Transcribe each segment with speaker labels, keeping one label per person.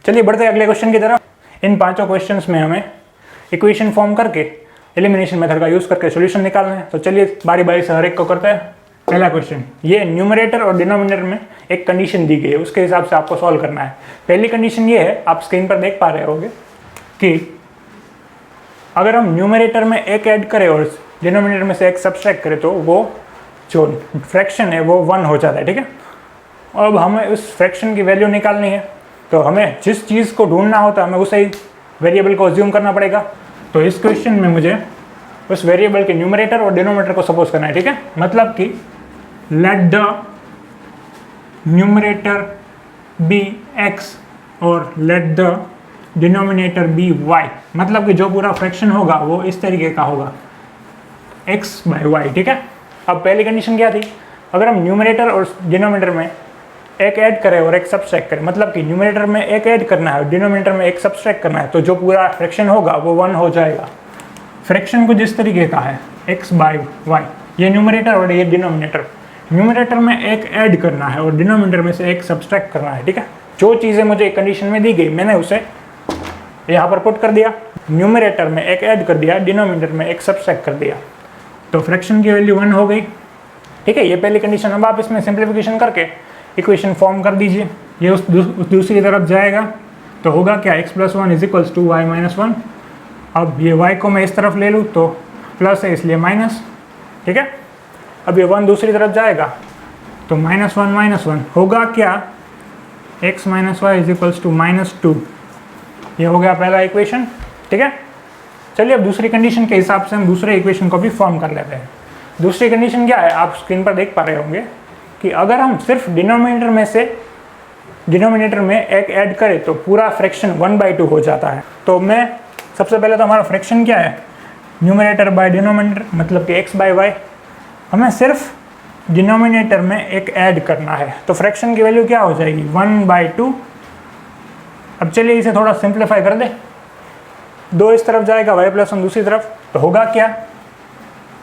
Speaker 1: चलिए बढ़ते हैं अगले क्वेश्चन की तरफ। इन पांचों क्वेश्चंस में हमें इक्वेशन फॉर्म करके एलिमिनेशन मेथड का यूज़ करके सॉल्यूशन निकालना है। तो चलिए बारी बारी से हर एक को करते हैं। पहला क्वेश्चन, ये न्यूमरेटर और डिनोमिनेटर में एक कंडीशन दी गई है, उसके हिसाब से आपको सॉल्व करना है। पहली कंडीशन ये है, आप स्क्रीन पर देख पा रहे होंगे कि अगर हम न्यूमरेटर में एक ऐड करें और डिनोमिनेटर में से एक सब्सट्रैक्ट करें तो वो जो फ्रैक्शन है वो 1 हो जाता है। ठीक है, अब हमें उस फ्रैक्शन की वैल्यू निकालनी है, तो हमें जिस चीज़ को ढूंढना होता है हमें उसे ही वेरिएबल को अज्यूम करना पड़ेगा। तो इस क्वेश्चन में मुझे उस वेरिएबल के न्यूमरेटर और डिनोमिनेटर को सपोज करना है। ठीक है, मतलब कि let the numerator be x और let the denominator be y, मतलब कि जो पूरा फ्रैक्शन होगा वो इस तरीके का होगा x/y। ठीक है, अब पहली कंडीशन क्या थी, अगर हम न्यूमरेटर और डिनोमिनेटर में एक ऐड करें और एक सब्सट्रैक्ट करें, मतलब कि न्यूमरेटर में एक ऐड करना है और डिनोमिनेटर में एक सब्सट्रैक्ट करना है, तो जो पूरा फ्रैक्शन होगा वो 1 हो जाएगा। फ्रैक्शन को जिस तरीके का है x/y, ये न्यूमरेटर और ये डिनोमिनेटर। न्यूमरेटर में एक ऐड करना है और डिनोमिनेटर में से एक सब्सट्रैक्ट करना है। ठीक है, जो चीज़ें मुझे कंडीशन में दी गई मैंने उसे यहाँ पर पुट कर दिया। न्यूमरेटर में एक ऐड कर दिया, डिनोमिनेटर में एक सब्सट्रैक्ट कर दिया, तो फ्रैक्शन की वैल्यू 1 हो गई। ठीक है, ये पहली कंडीशन। अब आप इसमें सिंप्लीफिकेशन करके इक्वेशन फॉर्म कर दीजिए। ये उस दूसरी तरफ जाएगा तो होगा क्या, x+1 = y-1। अब ये y को मैं इस तरफ ले लूँ तो प्लस है इसलिए माइनस। ठीक है, अब ये 1 दूसरी तरफ जाएगा तो -1 होगा क्या, x - y = -2। ये हो गया पहला इक्वेशन। ठीक है, चलिए अब दूसरी कंडीशन के हिसाब से हम दूसरे इक्वेशन को भी फॉर्म कर लेते हैं। दूसरी कंडीशन क्या है, आप स्क्रीन पर देख पा रहे होंगे कि अगर हम सिर्फ डिनोमिनेटर में एक ऐड करें तो पूरा फ्रैक्शन 1/2 हो जाता है। तो मैं सबसे पहले तो हमारा फ्रैक्शन क्या है, न्यूमरेटर बाय डिनोमिनेटर, मतलब कि x/y। हमें सिर्फ डिनोमिनेटर में एक ऐड करना है, तो फ्रैक्शन की वैल्यू क्या हो जाएगी, 1/2। अब चलिए इसे थोड़ा सिंप्लीफाई कर दे। 2 इस तरफ जाएगा, y+1 दूसरी तरफ, तो होगा क्या,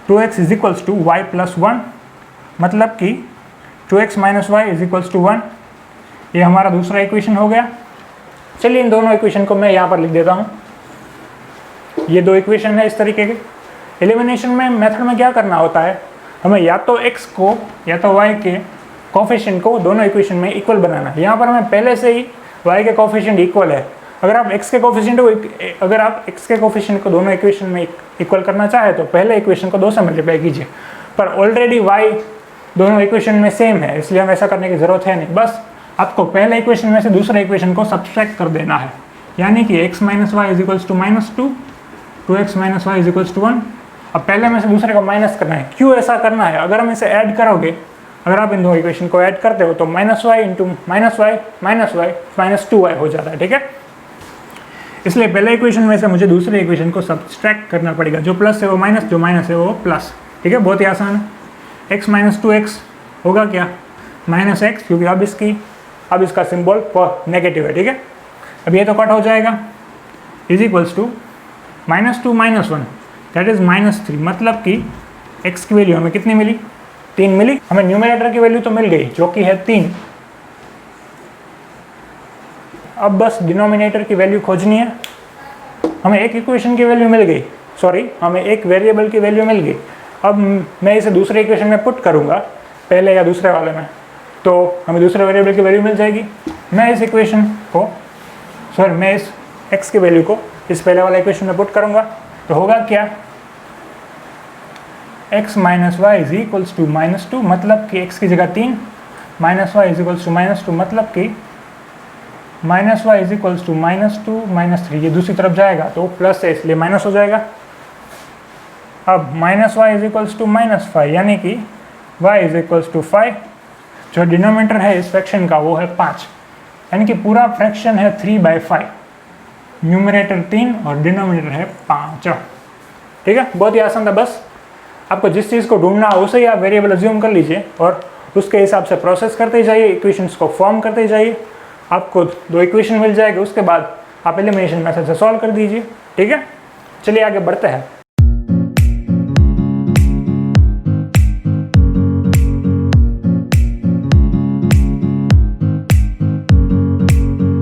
Speaker 1: 2x = y+1, मतलब कि 2x - y = 1। ये हमारा दूसरा इक्वेशन हो गया। चलिए इन दोनों इक्वेशन को मैं यहाँ पर लिख देता हूँ। ये 2 इक्वेशन है इस तरीके के। एलिमिनेशन में मेथड में क्या करना होता है, हमें या तो x को या तो y के कोफिशिएंट को दोनों इक्वेशन में इक्वल बनाना है। यहाँ पर हमें पहले से ही y के कोफिशिएंट इक्वल है। अगर आप x के कोफिशिएंट को दोनों इक्वेशन में इक्वल करना चाहे तो पहले इक्वेशन को 2 से मल्टीप्लाई कीजिए, पर ऑलरेडी y दोनों इक्वेशन में सेम है, इसलिए हम ऐसा करने की ज़रूरत है नहीं। बस आपको पहले इक्वेशन में से दूसरे इक्वेशन को सब्सट्रैक्ट कर देना है, यानी कि x - y = -2, 2x - y = 1। अब पहले में से दूसरे को माइनस करना है। क्यों ऐसा करना है, अगर हम इसे ऐड करोगे, अगर आप इन दो इक्वेशन को ऐड करते हो तो -y - 2y हो जाता है। ठीक है, इसलिए पहले इक्वेशन में से मुझे दूसरे इक्वेशन को सब्सट्रैक्ट करना पड़ेगा। जो प्लस है वो माइनस, जो माइनस है वो प्लस। ठीक है, बहुत ही आसान है। x - 2x होगा क्या, -x, क्योंकि अब इसका सिंबल नेगेटिव है। ठीक है, अब ये तो कट हो जाएगा, is equals to -2 - 1 that is -3, मतलब कि x की वैल्यू हमें कितनी मिली, 3 मिली। हमें न्यूमरेटर की वैल्यू तो मिल गई जो कि है 3। अब बस डिनोमिनेटर की वैल्यू खोजनी है। हमें एक इक्वेशन की वैल्यू मिल गई, हमें एक वेरिएबल की वैल्यू मिल गई। अब मैं इसे दूसरे इक्वेशन में पुट करूंगा, पहले या दूसरे वाले में, तो हमें दूसरे वेरिएबल की वैल्यू मिल जाएगी। मैं इस x की वैल्यू को इस पहले वाले इक्वेशन में पुट करूंगा, तो होगा क्या, x - y = -2, मतलब कि x की जगह 3, -y = -2, मतलब कि -y = -2 - 3। ये दूसरी तरफ जाएगा तो प्लस है इसलिए माइनस हो जाएगा। अब -y = -5, यानी कि y = 5। जो डिनोमिनेटर है इस फ्रैक्शन का वो है 5, यानी कि पूरा फ्रैक्शन है 3/5। न्यूमरेटर 3 और डिनोमिनेटर है 5। ठीक है, बहुत ही आसान था। बस आपको जिस चीज़ को ढूंढना हो उसे ही आप वेरिएबल अज्यूम कर लीजिए और उसके हिसाब से प्रोसेस करते जाइए, इक्वेशंस को फॉर्म करते जाइए। आपको 2 इक्वेशन मिल जाएगी, उसके बाद आप एलिमिनेशन मेथड से सॉल्व कर दीजिए। ठीक है, चलिए आगे बढ़ते हैं।